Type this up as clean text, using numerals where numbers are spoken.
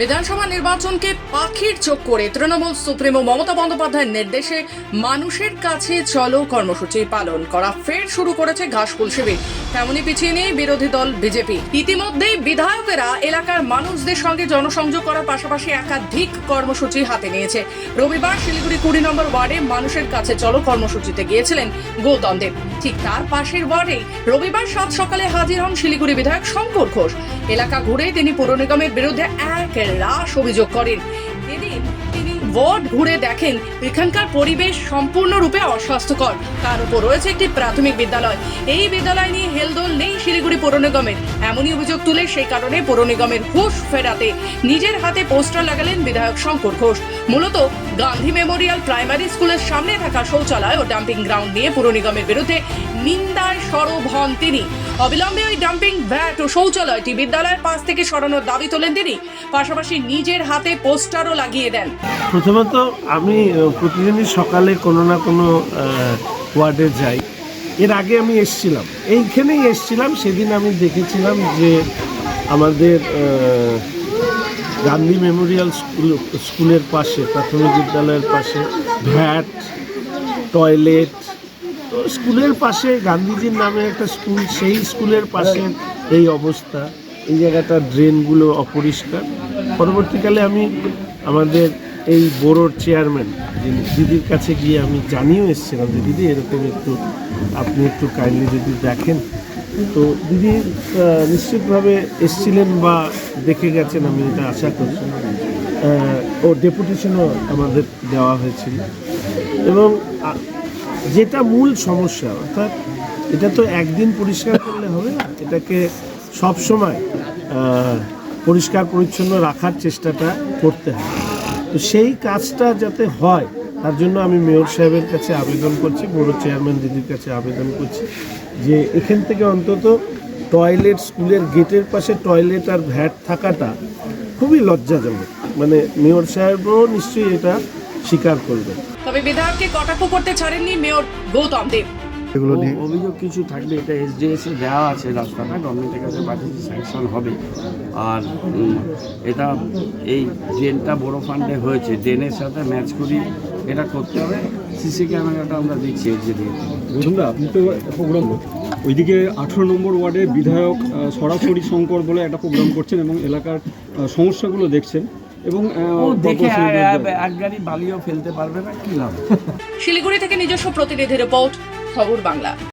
বিধানসভা নির্বাচনকে পাখির চোখ করে তৃণমূল সুপ্রিমো মমতা বন্দ্যোপাধ্যায়ের নির্দেশে মানুষের কাছে চলো কর্মসূচি পালন করা ফের শুরু করেছে ঘাসফুল শিবির। তেমনি পিছিয়ে নেই বিরোধী দল বিজেপি। ইতিমধ্যেই বিধায়কেরা এলাকার মানুষদের সঙ্গে জনসংযোগ করার পাশাপাশি একাধিক কর্মসূচি হাতে নিয়েছে। রবিবার শিলিগুড়ি 20 নম্বর ওয়ার্ডে মানুষের কাছে চলো কর্মসূচিতে গিয়েছিলেন গৌতম দেব। ঠিক তার পাশের ওয়ার্ডে রবিবার সাত সকালে হাজির হন শিলিগুড়ি বিধায়ক শঙ্কর ঘোষ। এলাকা ঘুরে তিনি পৌর নিগমের বিরুদ্ধে এক রাশ অভিযোগ করেন। এদিন তিনি ওয়ার্ড ঘুরে দেখেন এখানকার পরিবেশ সম্পূর্ণরূপে অস্বাস্থ্যকর। তার উপর রয়েছে একটি প্রাথমিক বিদ্যালয়। এই বিদ্যালয় নিয়ে হেলদোল নেই শিলিগুড়ি পৌর নিগমের। এমনই অভিযোগ তুলে সেই কারণে পৌর নিগমের হুঁশ ফেরাতে নিজের হাতে পোস্টার লাগালেন বিধায়ক শঙ্কর ঘোষ। মূলত গান্ধী মেমোরিয়াল প্রাইমারি স্কুলের সামনে থাকা শৌচালয় ও ডাম্পিং গ্রাউন্ড নিয়ে পৌর নিগমের বিরুদ্ধে নিন্দার সরব হন তিনি। অবিলম্বে ওই ডাম্পিং ভ্যাট ও শৌচালয়টি বিদ্যালয়ের পাশ থেকে সরানোর দাবি তোলেন তিনি। পাশাপাশি নিজের হাতে পোস্টারও লাগিয়ে দেন। প্রথমত আমি প্রতিদিনই সকালে কোনো না কোনো ওয়ার্ডে যাই। এর আগে আমি এসছিলাম, এইখানেই এসছিলাম। সেদিন আমি দেখেছিলাম যে আমাদের গান্ধী মেমোরিয়াল স্কুলের পাশে, প্রাথমিক বিদ্যালয়ের পাশে ভ্যাট, টয়লেট, তো স্কুলের পাশে গান্ধীজির নামে একটা স্কুল, সেই স্কুলের পাশে এই অবস্থা। এই জায়গাটা ড্রেনগুলো অপরিষ্কার। পরবর্তীকালে আমি আমাদের এই বোরোর চেয়ারম্যান দিদির কাছে গিয়ে আমি জানিয়েও এসেছিলাম যে দিদি এরকম আপনি একটু কাইন্ডলি যদি দেখেন। তো দিদি নিশ্চিতভাবে এসছিলেন বা দেখে গেছেন, আমি এটা আশা করি। ও ডেপুটেশনও আমাদের দেওয়া হয়েছিল। এবং যেটা মূল সমস্যা, অর্থাৎ এটা তো একদিন পরিষ্কার করলে হবে না, এটাকে সবসময় পরিষ্কার পরিচ্ছন্ন রাখার চেষ্টাটা করতে হবে। তো সেই কাজটা যাতে হয় তার জন্য আমি মেয়র সাহেবের কাছে আবেদন করছি, বড় চেয়ারম্যান দিদির কাছে আবেদন করছি যে এখান থেকে অন্তত টয়লেট, স্কুলের গেটের পাশে টয়লেট আর ভ্যাট থাকাটা খুবই লজ্জাজনক। মানে মেয়র সাহেবও নিশ্চয়ই এটা স্বীকার করবে। তবে বিধায়ককে কটাক্ষ করতে ছাড়েননি মেয়র গৌতম দেব। অভিযোগ কিছু থাকলে এটা এসডিএস এ দেওয়া আছে, রাস্তাটা গভর্নমেন্টের কাছে পাঠিয়েছে, স্যাংশন হবে। আর এটা এই ড্রেনটা বড় ফান্ডে হয়েছে, ড্রেনের সাথে ম্যাচ করি এটা করতে হবে। সিসি ক্যামেরাটা আমরা দেখছি এসডিএ। বলুন না, আপনি তো প্রোগ্রাম ওইদিকে 18 নম্বর ওয়ার্ডে বিধায়ক সরাসরি শঙ্কর বলে একটা প্রোগ্রাম করছেন এবং এলাকার সমস্যাগুলো দেখছেন এবং দেখে এক গাড়ি বালিও ফেলতে পারবে না, কি লাভ। শিলিগুড়ি থেকে নিজস্ব প্রতিনিধি রিপোর্ট, খবর বাংলা।